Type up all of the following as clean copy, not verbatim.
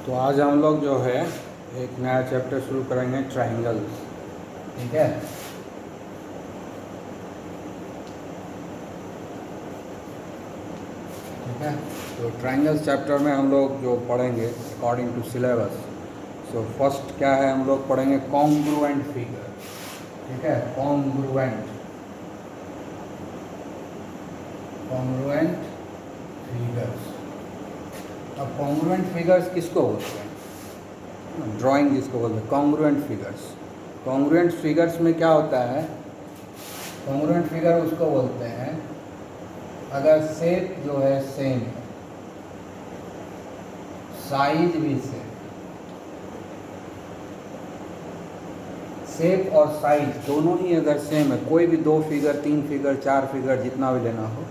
तो आज हम लोग जो है एक नया चैप्टर शुरू करेंगे, ट्राइंगल्स। ठीक है। ठीक है, तो ट्राइंगल्स चैप्टर में हम लोग जो पढ़ेंगे according to syllabus. So first क्या है, हम लोग पढ़ेंगे कॉन्ग्रुएंट फिगर। ठीक है, कॉन्ग्रुएंट फिगर्स। अब कॉन्ग्रुएंट फिगर्स किसको बोलते हैं? ड्राइंग जिसको बोलते हैं कॉन्ग्रुएंट फिगर्स। कॉन्ग्रुएंट फिगर्स में क्या होता है? कॉन्ग्रुएंट फिगर उसको बोलते हैं अगर शेप जो है सेम है, साइज भी सेम, शेप और साइज दोनों ही अगर सेम है, कोई भी 2 फिगर 3 फिगर 4 फिगर जितना भी लेना हो,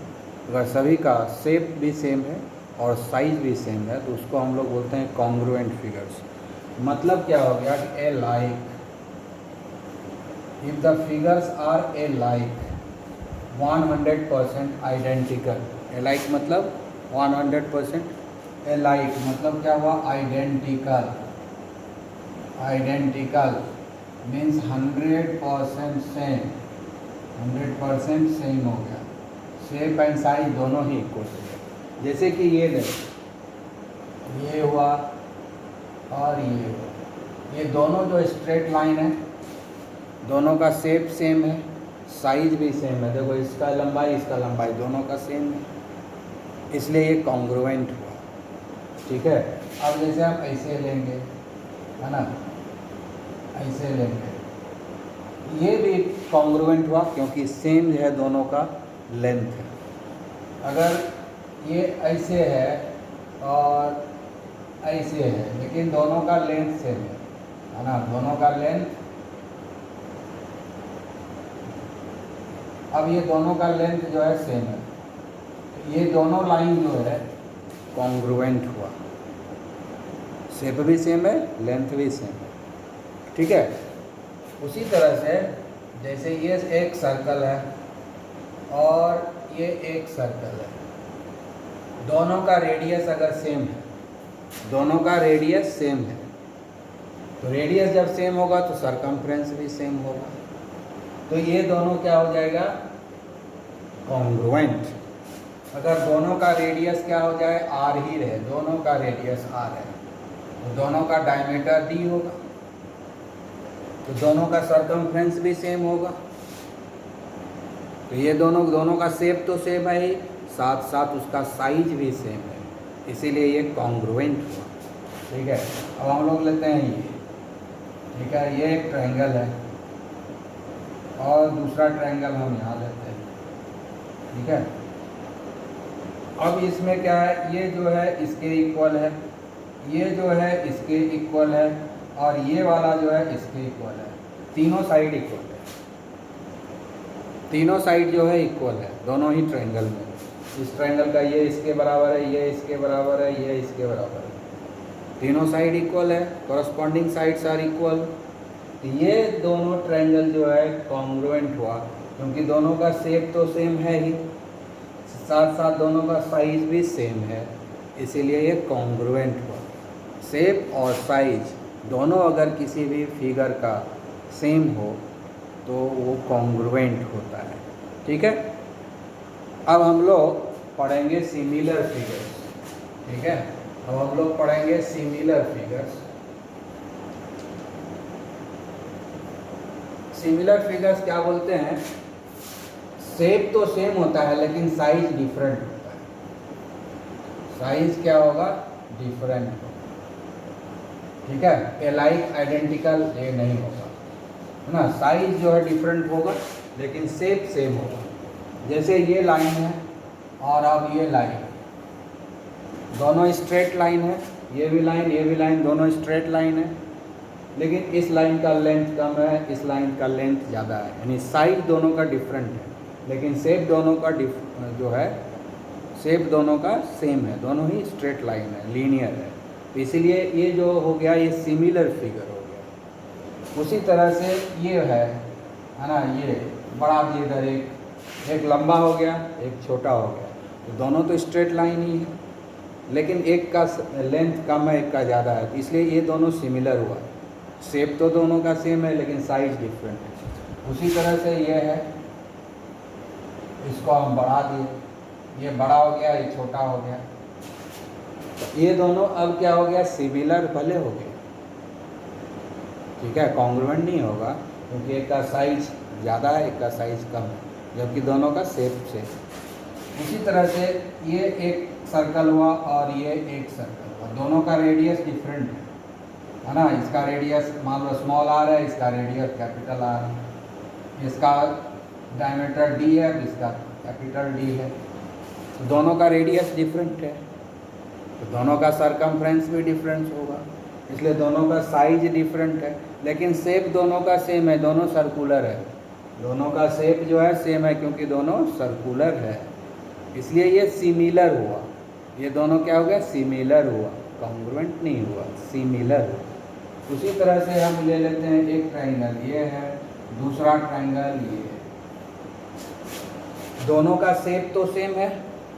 अगर सभी का शेप भी सेम है और साइज भी सेम है तो उसको हम लोग बोलते हैं कॉन्ग्रुएंट फिगर्स। मतलब क्या हो गया कि uh like, if the figures are uh like 100% identical. Uh like मतलब 100%, ए लाइक मतलब क्या हुआ? Identical. Identical means 100% same, 100% same हो गया। शेप एंड साइज दोनों ही इक्वल हो गया। जैसे कि ये देखो, ये हुआ और ये हुआ, ये दोनों जो स्ट्रेट लाइन है, दोनों का शेप सेम है, साइज भी सेम है। देखो, इसका लंबाई इसका लंबाई दोनों का सेम है, इसलिए ये कॉन्ग्रुएंट हुआ। ठीक है। अब जैसे हम ऐसे लेंगे, है ना, ऐसे लेंगे, ये भी कॉन्ग्रुएंट हुआ क्योंकि सेम जो है दोनों का लेंथ है। अगर ये ऐसे है और ऐसे है लेकिन दोनों का लेंथ सेम है ना, दोनों का लेंथ, अब ये दोनों का लेंथ जो है सेम है, ये दोनों लाइन जो है कॉन्ग्रुएंट हुआ। शेप भी सेम है, लेंथ भी सेम है। ठीक है। उसी तरह से जैसे ये एक सर्कल है और ये एक सर्कल है, दोनों का रेडियस अगर सेम है, दोनों का रेडियस सेम है, तो रेडियस जब सेम होगा तो सरकमफ्रेंस भी सेम होगा। तो ये दोनों क्या हो जाएगा? कॉन्ग्रुएंट। अगर दोनों का रेडियस क्या हो जाए? आर ही रहे, दोनों का रेडियस आर है, तो दोनों का डायमीटर डी होगा, तो दोनों का सरकमफ्रेंस भी सेम होगा। तो ये दोनों का शेप तो सेम है ही, साथ साथ उसका साइज भी सेम है, इसीलिए ये कॉन्ग्रुएंट हुआ। ठीक है। अब हम लोग लेते हैं ये। ठीक है, ये एक ट्रायंगल है और दूसरा ट्रायंगल हम यहाँ लेते हैं। ठीक है। अब इसमें क्या है? ये जो है इसके इक्वल है, ये जो है इसके इक्वल है और ये वाला जो है इसके इक्वल है। तीनों साइड इक्वल है, तीनों साइड जो है इक्वल है दोनों ही ट्रायंगल में। इस ट्रायंगल का ये इसके बराबर है, ये इसके बराबर है, ये इसके बराबर है, तीनों साइड इक्वल है, कॉरस्पॉन्डिंग साइड्स आर इक्वल। ये दोनों ट्रायंगल जो है कॉन्ग्रुएंट हुआ क्योंकि दोनों का शेप तो सेम है ही, साथ साथ दोनों का साइज भी सेम है, इसीलिए ये कॉन्ग्रुएंट हुआ। शेप और साइज दोनों अगर किसी भी फिगर का सेम हो तो वो कॉन्ग्रुएंट होता है। ठीक है। अब हम लोग पढ़ेंगे सिमिलर फिगर्स। ठीक है, अब हम लोग पढ़ेंगे सिमिलर फिगर्स। सिमिलर फिगर्स क्या बोलते हैं? शेप तो सेम होता है लेकिन साइज डिफरेंट होता है। साइज क्या होगा? डिफरेंट होगा। ठीक है। ए लाइक आइडेंटिकल ये नहीं होगा, है ना। साइज जो है डिफरेंट होगा लेकिन शेप सेम होगा। जैसे ये लाइन है और अब ये लाइन, दोनों स्ट्रेट लाइन है, ये भी लाइन दोनों स्ट्रेट लाइन है, लेकिन इस लाइन का लेंथ कम है, इस लाइन का लेंथ ज़्यादा है, यानी साइज दोनों का डिफरेंट है लेकिन शेप दोनों का जो है शेप दोनों का सेम है, दोनों ही स्ट्रेट लाइन है, लीनियर है। तो इसीलिए ये जो हो गया ये सिमिलर फिगर हो गया। उसी तरह से ये है ना, ये बड़ा भी इधर एक लंबा हो गया, एक छोटा हो गया, तो दोनों तो स्ट्रेट लाइन ही है, लेकिन एक का लेंथ कम है, एक का ज़्यादा है, तो इसलिए ये दोनों सिमिलर हुआ। शेप तो दोनों का सेम है लेकिन साइज डिफरेंट है। उसी तरह से ये है, इसको हम बढ़ा दिए, ये बड़ा हो गया, ये छोटा हो गया, तो ये दोनों अब क्या हो गया, सिमिलर भले हो गए, ठीक है, कॉन्ग्रुएंट नहीं होगा क्योंकि एक का साइज ज़्यादा है, एक का साइज कम है, जबकि दोनों का शेप से। उसी तरह से ये एक सर्कल हुआ और ये एक सर्कल हुआ, दोनों का रेडियस डिफरेंट है ना। इसका रेडियस मान लो स्मॉल आर है, इसका रेडियस कैपिटल आर है, इसका डायमीटर डी है, इसका कैपिटल डी है, तो दोनों का रेडियस डिफरेंट है, तो दोनों का सरकमफ्रेंस भी डिफरेंस होगा, इसलिए दोनों का साइज डिफरेंट है, लेकिन शेप दोनों का सेम है, दोनों सर्कुलर है, दोनों का शेप जो है सेम है क्योंकि दोनों सर्कुलर है, इसलिए ये सिमिलर हुआ। ये दोनों क्या हो गया, सिमिलर हुआ, कॉन्ग्रुएंट नहीं हुआ, सिमिलर हुआ। उसी तरह से हम ले लेते हैं एक ट्रायंगल ये है, दूसरा ट्रायंगल ये है, दोनों का शेप तो सेम है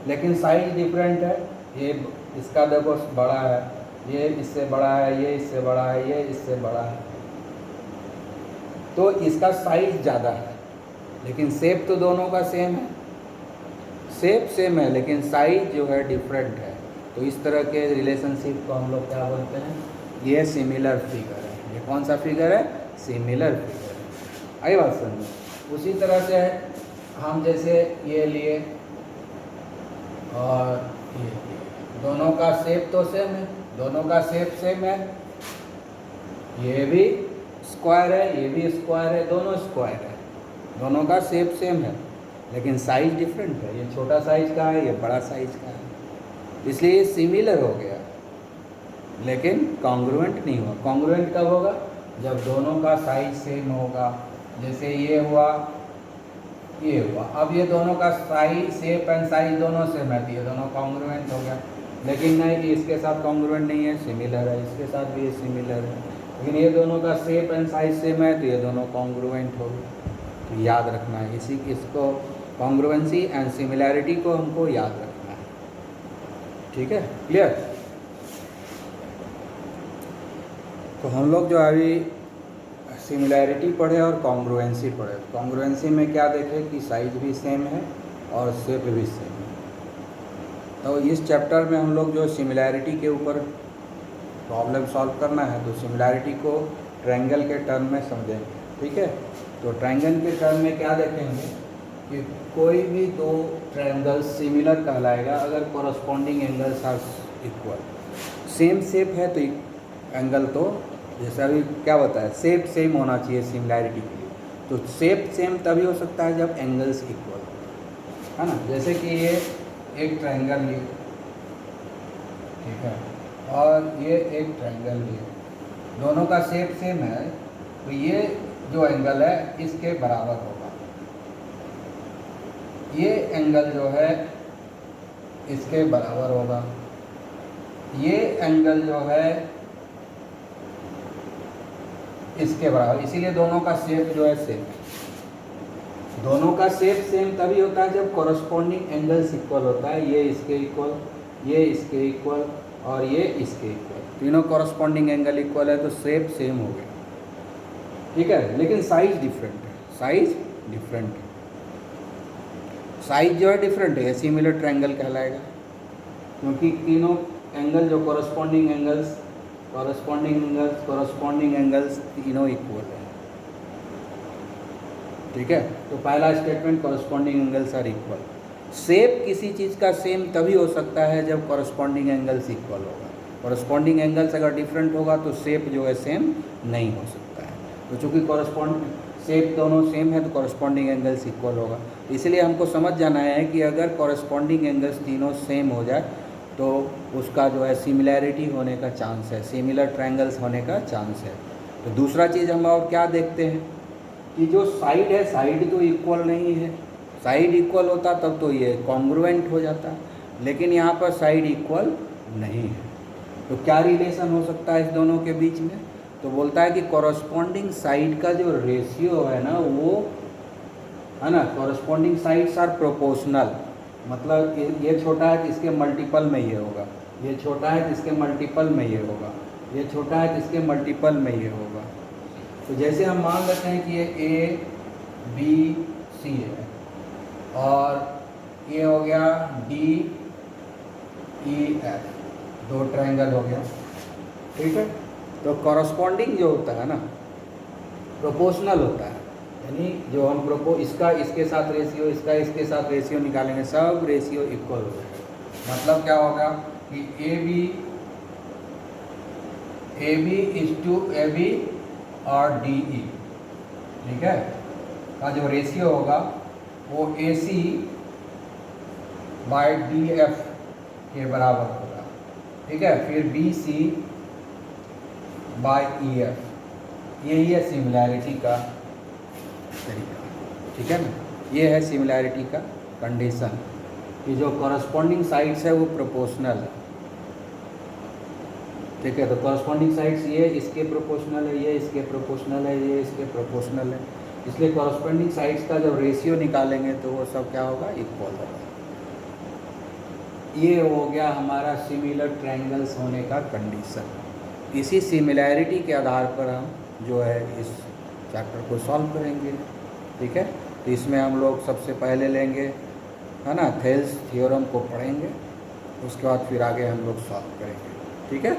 लेकिन साइज डिफरेंट है। ये इसका देखो बड़ा है, ये इससे बड़ा है, ये इससे बड़ा है, ये इससे बड़ा है, तो इसका साइज ज़्यादा है, लेकिन शेप तो दोनों का सेम है, शेप सेम है लेकिन साइज जो है डिफरेंट है। तो इस तरह के रिलेशनशिप को हम लोग क्या बोलते हैं, ये सिमिलर फिगर है। ये कौन सा फिगर है, सिमिलर फिगर है। आई बात समझो। उसी तरह से हम जैसे ये लिए और ये दोनों का शेप तो सेम है, दोनों का शेप सेम है, ये भी स्क्वायर है, ये भी स्क्वायर है, दोनों स्क्वायर है, दोनों का शेप सेम है लेकिन साइज डिफरेंट है। ये छोटा साइज का है, ये बड़ा साइज का है, इसलिए ये सिमिलर हो गया लेकिन कॉन्ग्रुएंट नहीं हुआ। कॉन्ग्रुएंट कब होगा, जब दोनों का साइज सेम होगा। जैसे ये हुआ, ये हुआ, अब ये दोनों का साइज, शेप एंड साइज दोनों सेम है, ये दोनों कॉन्ग्रुएंट हो गया। लेकिन नहीं, ये इसके साथ कॉन्ग्रुएंट नहीं है, सिमिलर है, इसके साथ भी ये सिमिलर है, लेकिन ये दोनों का शेप एंड साइज सेम है, तो ये दोनों कॉन्ग्रुएंट हो गए। तो याद रखना है इसको, कॉन्ग्रुएंसी एंड सिमिलैरिटी को हमको याद रखना है, ठीक है, क्लियर। तो हम लोग जो अभी सिमिलैरिटी पढ़े और कॉन्ग्रुएंसी पढ़े। कॉन्ग्रुएंसी में क्या देखें कि साइज भी सेम है और शेप भी सेम है। तो इस चैप्टर में हम लोग जो सिमिलैरिटी के ऊपर प्रॉब्लम सॉल्व करना है, तो सिमिलैरिटी को ट्रायंगल के टर्म में समझेंगे, ठीक है। तो ट्रायंगल के टर्म में क्या देखेंगे कि कोई भी दो ट्रायंगल सिमिलर कहलाएगा अगर corresponding angles are equal. Same shape है तो एंगल, तो जैसे अभी क्या बताया, शेप सेम होना चाहिए सिमिलैरिटी के लिए। तो शेप सेम तभी हो सकता है जब एंगल्स इक्वल, है ना। जैसे कि ये एक ट्रायंगल लिए, ठीक है, और ये एक ट्रायंगल लिए, दोनों का शेप सेम है, तो ये जो एंगल है इसके बराबर होगा, ये एंगल जो है इसके बराबर होगा, ये एंगल जो है इसके बराबर, इसीलिए दोनों का शेप जो है सेम है। दोनों का शेप सेम तभी होता है जब कॉरस्पॉन्डिंग एंगल्स इक्वल होता है। ये इसके इक्वल, ये इसके इक्वल और ये इसके इक्वल, तीनों कॉरस्पॉन्डिंग एंगल इक्वल है तो शेप सेम हो गया, ठीक है। लेकिन साइज डिफरेंट है, साइज डिफरेंट है, साइज जो है डिफरेंट है, सिमिलर ट्रायंगल कहलाएगा क्योंकि तीनों एंगल जो कॉरस्पॉन्डिंग एंगल्स तीनों इक्वल है, ठीक है। तो पहला statement corresponding angles are equal. Shape किसी चीज़ का सेम तभी हो सकता है जब कॉरस्पॉन्डिंग एंगल्स इक्वल होगा। कॉरस्पॉन्डिंग एंगल्स अगर डिफरेंट होगा तो शेप जो है सेम नहीं हो सकता है। तो चूँकि शेप दोनों सेम है तो कॉरस्पॉन्डिंग एंगल्स इक्वल होगा। इसलिए हमको समझ जाना है कि अगर कॉरस्पॉन्डिंग एंगल्स तीनों सेम हो जाए तो उसका जो है सिमिलैरिटी होने का चांस है, सिमिलर ट्रायंगल्स होने का चांस है। तो दूसरा चीज़ हम और क्या देखते हैं कि जो साइड है, साइड तो इक्वल नहीं है। साइड इक्वल होता तब तो ये कॉन्ग्रुएंट हो जाता, लेकिन यहाँ पर साइड इक्वल नहीं है। तो क्या रिलेशन हो सकता है इस दोनों के बीच में, तो बोलता है कि कॉरस्पॉन्डिंग साइड का जो रेशियो है ना, वो है ना, कॉरस्पॉन्डिंग साइड्स आर प्रोपोर्शनल, मतलब ये छोटा है कि इसके मल्टीपल में ये होगा, ये छोटा है जिसके मल्टीपल में ये होगा, ये छोटा है जिसके मल्टीपल में ये होगा। तो जैसे हम मान लेते हैं कि ये ए बी सी है और ये हो गया डी ई एफ, दो ट्रायंगल हो गया, ठीक है। तो कॉरस्पॉन्डिंग जो होता है ना, प्रोपोर्शनल होता है, यानी जो हम इसका इसके साथ रेशियो, इसका इसके साथ रेशियो निकालेंगे, सब रेशियो इक्वल हो जाएगा। मतलब क्या होगा कि A B is to A B और डी ई, ठीक है, का जो रेशियो होगा वो A C by D F के बराबर होगा, ठीक है। फिर B C by E F, यही है सिमिलैरिटी का तरीका, ठीक है ना। ये है सिमिलैरिटी का कंडीशन कि जो कॉरस्पॉन्डिंग साइड्स है वो प्रोपोर्शनल है, ठीक है। तो कॉरस्पॉन्डिंग साइड्स ये इसके प्रोपोर्शनल है, ये इसके प्रोपोर्शनल है, ये इसके प्रोपोर्शनल है, इसलिए कॉरस्पॉन्डिंग साइड्स का जब रेशियो निकालेंगे तो वो सब क्या होगा, इक्वल होगा। ये हो गया हमारा सिमिलर ट्रायंगल्स होने का कंडीशन। इसी सिमिलैरिटी के आधार पर हम जो है इस चैप्टर को सॉल्व करेंगे, ठीक है। तो इसमें हम लोग सबसे पहले लेंगे, है ना, थेल्स थ्योरम को पढ़ेंगे, उसके बाद फिर आगे हम लोग सॉल्व करेंगे, ठीक है।